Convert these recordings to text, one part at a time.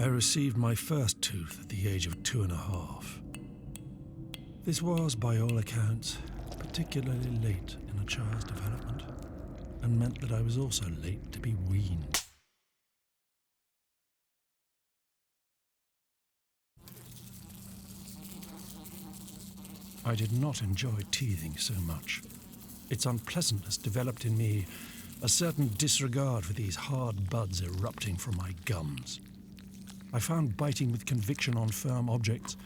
I received my first tooth at the age of 2.5. This was, by all accounts, particularly late in a child's development, and meant that I was also late to be weaned. I did not enjoy teething so much. Its unpleasantness developed in me a certain disregard for these hard buds erupting from my gums. I found biting with conviction on firm objects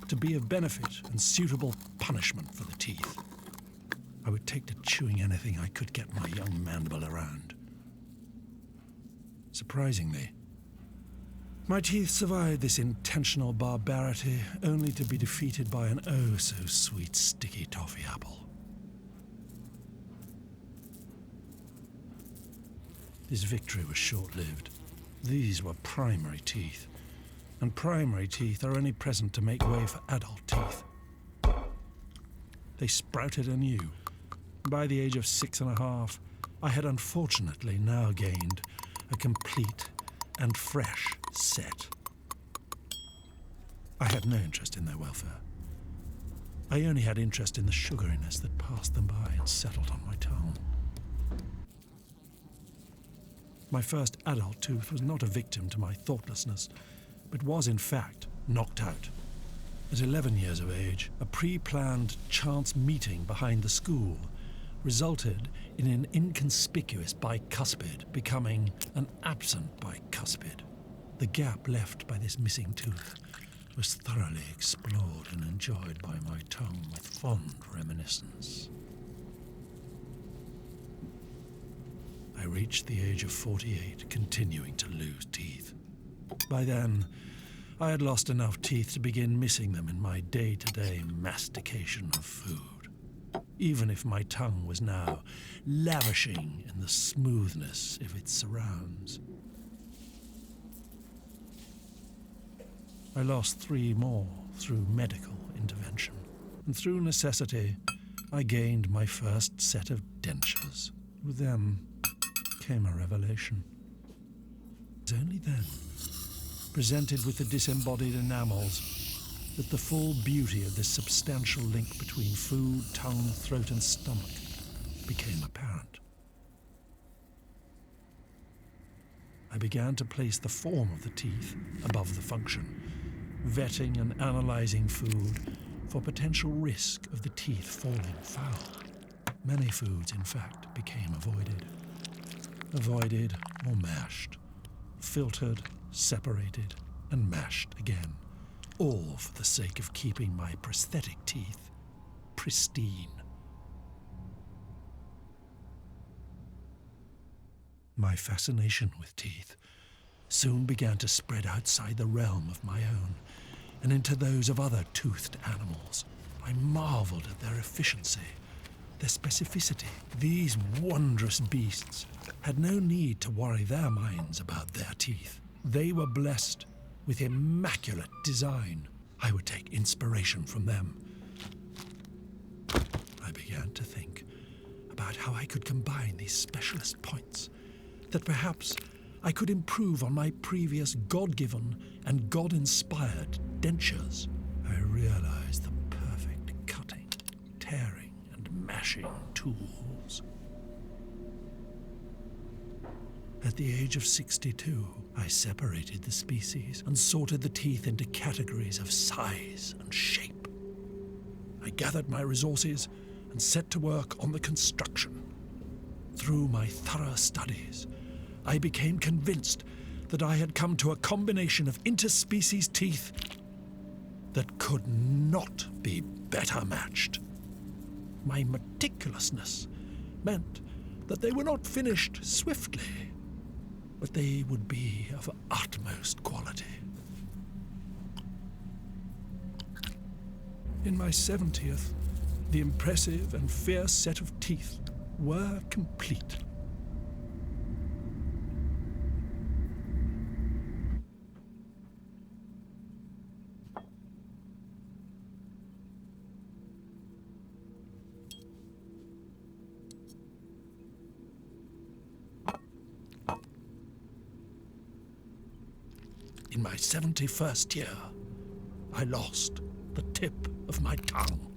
to be of benefit and suitable punishment for the teeth. I would take to chewing anything I could get my young mandible around. Surprisingly, my teeth survived this intentional barbarity only to be defeated by an oh-so-sweet sticky toffee apple. This victory was short-lived. These were primary teeth, and primary teeth are only present to make way for adult teeth. They sprouted anew. By the age of 6.5, I had unfortunately now gained a complete and fresh set. I had no interest in their welfare. I only had interest in the sugariness that passed them by and settled on my tongue. My first adult tooth was not a victim to my thoughtlessness, but was in fact knocked out. At 11 years of age, a pre-planned chance meeting behind the school resulted in an inconspicuous bicuspid becoming an absent bicuspid. The gap left by this missing tooth was thoroughly explored and enjoyed by my tongue with fond reminiscence. I reached the age of 48, continuing to lose teeth. By then, I had lost enough teeth to begin missing them in my day-to-day mastication of food, even if my tongue was now lavishing in the smoothness of its surrounds. I lost 3 more through medical intervention, and through necessity, I gained my first set of dentures. With them came a revelation. It was only then, presented with the disembodied enamels, that the full beauty of this substantial link between food, tongue, throat, and stomach became apparent. I began to place the form of the teeth above the function, vetting and analyzing food for potential risk of the teeth falling foul. Many foods, in fact, became avoided or mashed, filtered, separated, and mashed again, all for the sake of keeping my prosthetic teeth pristine. My fascination with teeth soon began to spread outside the realm of my own and into those of other toothed animals. I marveled at their efficiency, their specificity. These wondrous beasts had no need to worry their minds about their teeth. They were blessed with immaculate design. I would take inspiration from them. I began to think about how I could combine these specialist points, that perhaps I could improve on my previous God-given and God-inspired dentures. I realized the perfect cutting, tearing, and mashing tools. At the age of 62, I separated the species and sorted the teeth into categories of size and shape. I gathered my resources and set to work on the construction. Through my thorough studies, I became convinced that I had come to a combination of interspecies teeth that could not be better matched. My meticulousness meant that they were not finished swiftly, but they would be of utmost quality. In my 70th, the impressive and fierce set of teeth were complete. In my 71st year, I lost the tip of my tongue.